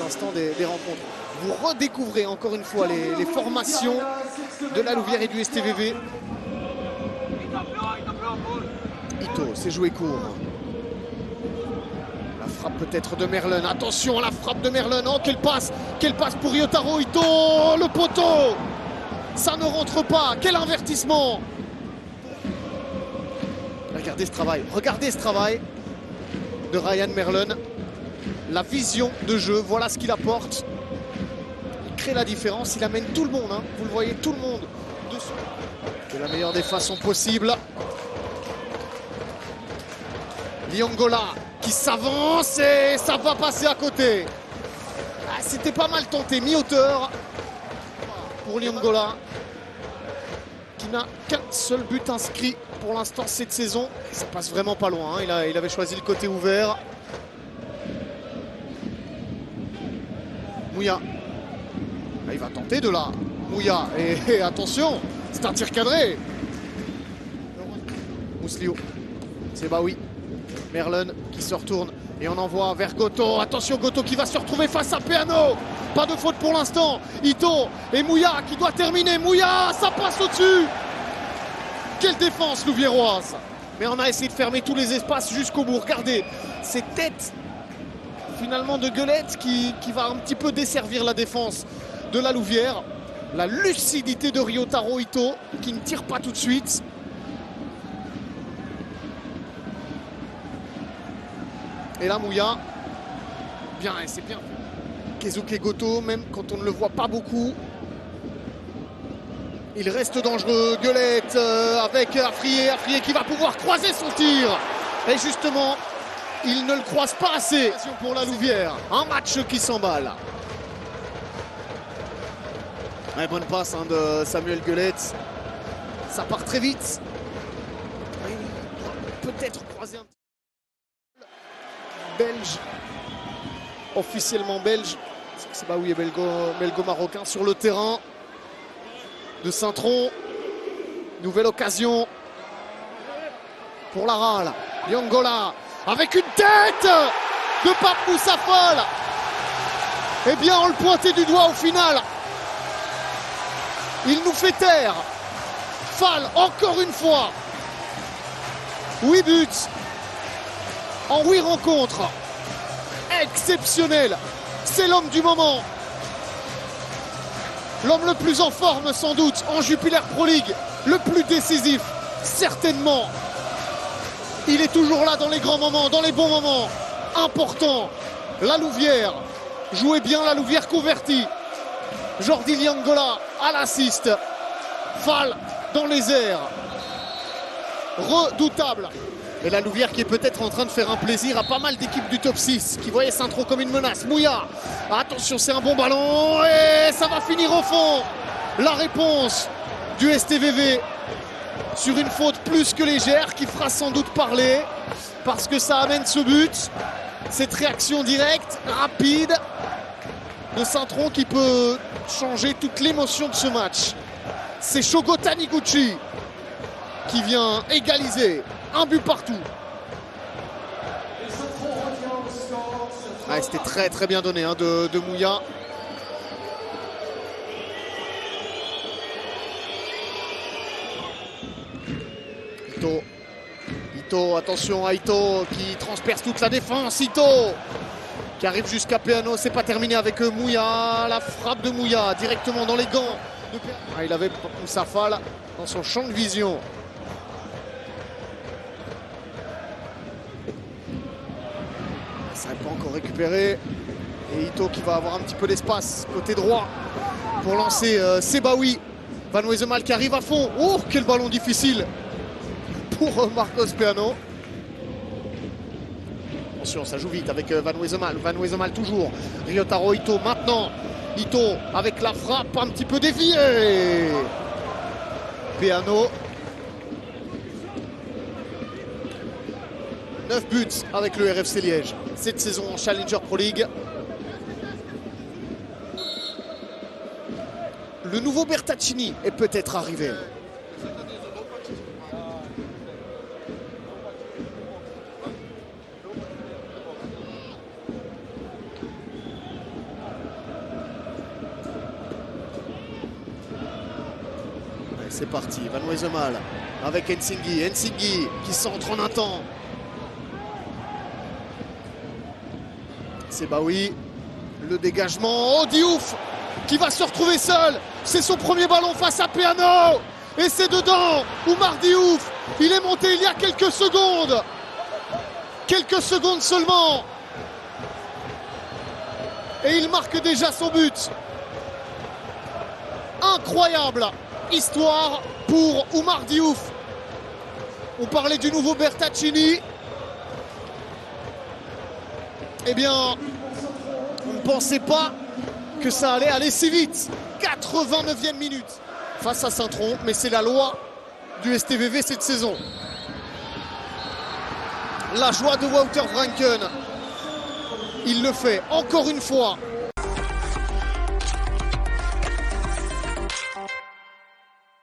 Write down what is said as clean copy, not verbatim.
instants des rencontres. Vous redécouvrez encore une fois les formations de la Louvière et du STVV. Ito, c'est joué court. La frappe peut-être de Merlin. Attention à la frappe de Merlin. Oh, quelle passe pour Ryotaro Ito. Le poteau. Ça ne rentre pas. Quel avertissement. Regardez ce travail de Ryan Merlin. La vision de jeu, voilà ce qu'il apporte. Il crée la différence, il amène tout le monde, hein. Vous le voyez, tout le monde dessus. De la meilleure des façons possibles. Liongola qui s'avance et ça va passer à côté. Ah, c'était pas mal tenté, mi-hauteur pour Liongola, qui n'a qu'un seul but inscrit pour l'instant cette saison. Ça passe vraiment pas loin, hein. Il avait choisi le côté ouvert. Mouya. Il va tenter de là. Mouya. Et attention, c'est un tir cadré. Mousselio. C'est Baoui. Merlin qui se retourne. Et on envoie vers Goto. Attention, Goto qui va se retrouver face à Peano. Pas de faute pour l'instant. Ito et Mouya qui doit terminer. Mouya, ça passe au-dessus. Quelle défense louviéroise. Mais on a essayé de fermer tous les espaces jusqu'au bout. Regardez, ces têtes finalement de Guelette qui va un petit peu desservir la défense de la Louvière. La lucidité de Ryotaro Ito qui ne tire pas tout de suite. Et là Mouya, bien, et c'est bien. Keisuke Goto, même quand on ne le voit pas beaucoup, il reste dangereux. Guelette avec Afrier qui va pouvoir croiser son tir. Et justement, il ne le croise pas assez pour la Louvière. Un match qui s'emballe. Ouais, bonne passe de Samuel Guelette. Ça part très vite. Peut-être croiser un petit belge. Officiellement belge. C'est pas oui, et belgo-marocain sur le terrain de Saint-Tron. Nouvelle occasion pour la râle. Liongola avec une tête de Pape Moussa Fall. Eh bien, on le pointait du doigt au final. Il nous fait taire. Fall, encore une fois. 8 buts en 8 rencontres. Exceptionnel. C'est l'homme du moment. L'homme le plus en forme, sans doute, en Jupiler Pro League. Le plus décisif, certainement. Il est toujours là dans les grands moments, dans les bons moments. Important. La Louvière. Jouez bien la Louvière convertie. Jordi Liongola à l'assist. Fall dans les airs. Redoutable. Et la Louvière qui est peut-être en train de faire un plaisir à pas mal d'équipes du top 6 qui voyaient Saint-Tron comme une menace. Mouya. Attention, c'est un bon ballon et ça va finir au fond. La réponse du STVV sur une faute plus que légère qui fera sans doute parler parce que ça amène ce but. Cette réaction directe, rapide de Saint-Tron qui peut changer toute l'émotion de ce match. C'est Shogo Taniguchi qui vient égaliser. Un but partout. Ah, c'était très très bien donné de Mouya. Ito, attention à Ito qui transperce toute la défense. Ito qui arrive jusqu'à Peano. C'est pas terminé avec Mouya. La frappe de Mouya directement dans les gants. Ah, il avait Moussa Fall dans son champ de vision. Ça n'est pas encore récupéré. Et Ito qui va avoir un petit peu d'espace côté droit pour lancer Sebaoui. Van Wesemal qui arrive à fond. Oh, quel ballon difficile pour Marcos Peano. Attention, ça joue vite avec Van Wesemal. Van Wesemal toujours. Ryotaro Ito maintenant. Ito avec la frappe un petit peu déviée. Peano. 9 buts avec le RFC Liège cette saison en Challenger Pro League. Le nouveau Bertaccini est peut-être arrivé. C'est parti, Van Wesemal avec Nsinghi. Nsinghi qui centre en un temps. C'est Baoui. Le dégagement. Oh, Diouf qui va se retrouver seul. C'est son premier ballon face à Peano. Et c'est dedans. Oumar Diouf. Il est monté il y a quelques secondes. Quelques secondes seulement. Et il marque déjà son but. Incroyable histoire pour Oumar Diouf. On parlait du nouveau Bertaccini. Eh bien, on ne pensait pas que ça allait aller si vite. 89e minute face à Saint-Tron, mais c'est la loi du STVV cette saison. La joie de Wouter Vranken. Il le fait encore une fois